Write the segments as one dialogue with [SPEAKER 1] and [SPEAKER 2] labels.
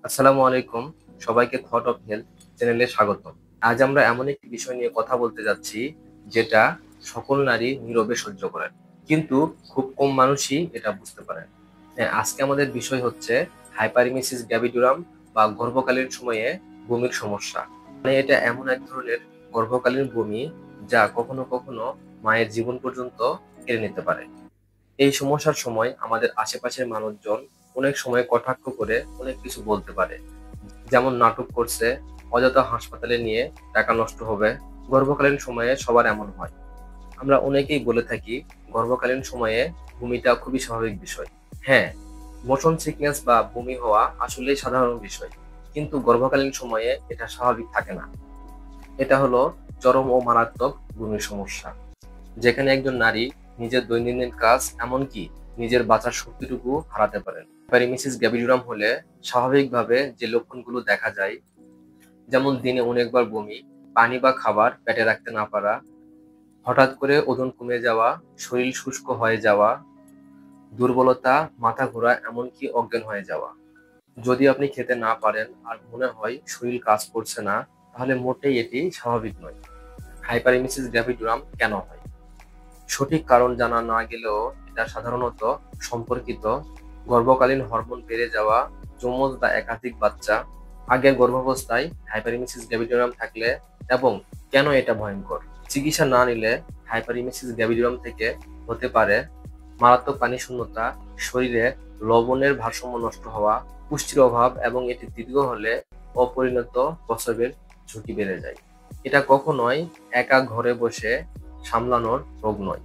[SPEAKER 1] আসসালামু আলাইকুম। সবাইকে থট অফ হেলথ চ্যানেলে স্বাগত। আজ আমরা এমন একটি বিষয় নিয়ে কথা বলতে যাচ্ছি যেটা সকল নারী নীরবে সহ্য করেন, কিন্তু খুব কম মানুষই এটা বুঝতে পারেন। হ্যাঁ, আজকে আমাদের বিষয় হচ্ছে হাইপারমিসিস গ্র্যাভিডোরাম বা গর্ভকালীন সময়ে বমির সমস্যা। মানে এটা এমন এক ধরনের গর্ভকালীন বমি যা কখনো কখনো মায়ের জীবন পর্যন্ত কেড়ে নিতে পারে। এই সমস্যার সময় আমাদের আশেপাশের মানুষজন অনেক সময় কটাক্ষ করে অনেক কিছু বলতে পারে, যেমন নাটক করছে, অযথা হাসপাতালে নিয়ে টাকা নষ্ট হবে। গর্ভকালীন সময়ে সবার এমন হয়। আমরা অনেকেই বলে থাকি গর্ভকালীন সময়ে বমিটা খুবই স্বাভাবিক বিষয়। হ্যাঁ, মোশন সিকনেস বা বমি হওয়া আসলেই সাধারণ বিষয়, কিন্তু গর্ভকালীন সময়ে এটা স্বাভাবিক থাকে না। এটা হলো চরম ও মারাত্মক বমির সমস্যা, যেখানে একজন নারী নিজের দৈনন্দিন কাজ, এমনকি নিজের বাঁচার শক্তিটুকু হারাতে পারেন। প্যারিমিসিস গ্র্যাভিডোরাম হলে স্বাভাবিকভাবে যে লক্ষণগুলো দেখা যায়, যেমন দিনে অনেকবার বমি, পানি বা খাবার পেটে রাখতে না পারা, হঠাৎ করে ওজন কমে যাওয়া, শরীর শুষ্ক হয়ে যাওয়া, দুর্বলতা, মাথা ঘোরা, এমনকি অজ্ঞান হয়ে যাওয়া। যদি আপনি খেতে না পারেন আর মনে হয় শরীর কাজ করছে না, তাহলে মোটেই এটি স্বাভাবিক নয়। হাইপারমিসিস গ্র্যাভিডোরাম কেন হয়? সঠিক কারণ জানা না গেলেও এটা সাধারণত সম্পর্কিত গর্ভকালীন হরমোন বেড়ে যাওয়া, যমজ বা একাধিক বাচ্চা, আগের গর্ভাবস্থায় হাইপারমিসিস গ্র্যাভিডোরাম থাকলে, এবং কেন এটা ভয়ঙ্কর। চিকিৎসা না নিলে হাইপারমিসিস গ্র্যাভিডোরাম থেকে হতে পারে মারাত্মক পানি শূন্যতা, শরীরে লবণের ভারসাম্য নষ্ট হওয়া, পুষ্টির অভাব, এবং এটি দীর্ঘ হলে অপরিণত প্রসবের ঝুঁকি বেড়ে যায়। এটা কখনোই একা ঘরে বসে সামলানোর রোগ নয়।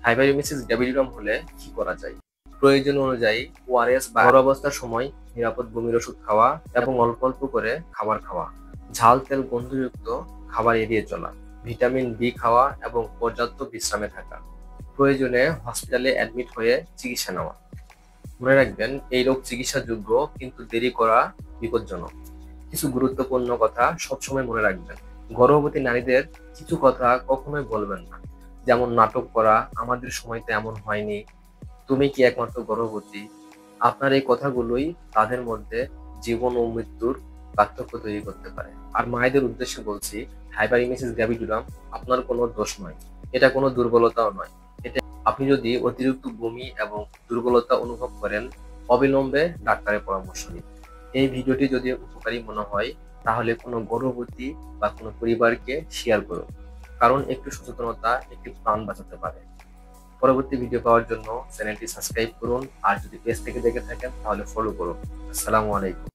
[SPEAKER 1] হাইপারমিসিস গ্র্যাভিডোরাম হলে কি করা যায়? প্রয়োজন অনুযায়ী ওআরএস বা গর্ভাবস্থার সময় নিরাপদ বমির ওষুধ খাওয়া এবং অল্প অল্প করে খাবার খাওয়া, ঝাল তেল গন্ধযুক্ত খাবার এড়িয়ে চলা, ভিটামিন বি খাওয়া এবং পর্যাপ্ত বিশ্রামে থাকা, প্রয়োজনে হসপিটালে অ্যাডমিট হয়ে চিকিৎসা নেওয়া। মনে রাখবেন, এই রোগ চিকিৎসাযোগ্য, কিন্তু দেরি করা বিপজ্জনক। কিছু গুরুত্বপূর্ণ কথা সবসময় মনে রাখবেন। গর্ভবতী নারীদের কিছু কথা কখনোই বলবেন না, যেমন নাটক করা, আমাদের সময়তে এমন হয়নি, তুমি কি একমাত্র গর্ভবতী। আপনার এই কথাগুলোই তাদের মধ্যে জীবন ও মৃত্যুর পার্থক্য তৈরি করতে পারে। আর মায়েদের উদ্দেশ্যে বলছি, হাইপারমিসিস গ্র্যাভিডোরাম আপনার কোনো দোষ নয়, এটা কোনো দুর্বলতাও নয়। এটা, আপনি যদি অতিরিক্ত বমি এবং দুর্বলতা অনুভব করেন, অবিলম্বে ডাক্তারের পরামর্শ নিন। এই ভিডিওটি যদি উপকারী মনে হয়, তাহলে কোনো গর্ভবতী বা কোনো পরিবারকে শেয়ার করুন, কারণ একটু সচেতনতা একটি প্রাণ বাঁচাতে পারে। পরবর্তী ভিডিও পাওয়ার জন্য চ্যানেলটি সাবস্ক্রাইব করুন, আর যদি পেজ থেকে দেখে থাকেন তাহলে ফলো করুন। আসসালামু আলাইকুম।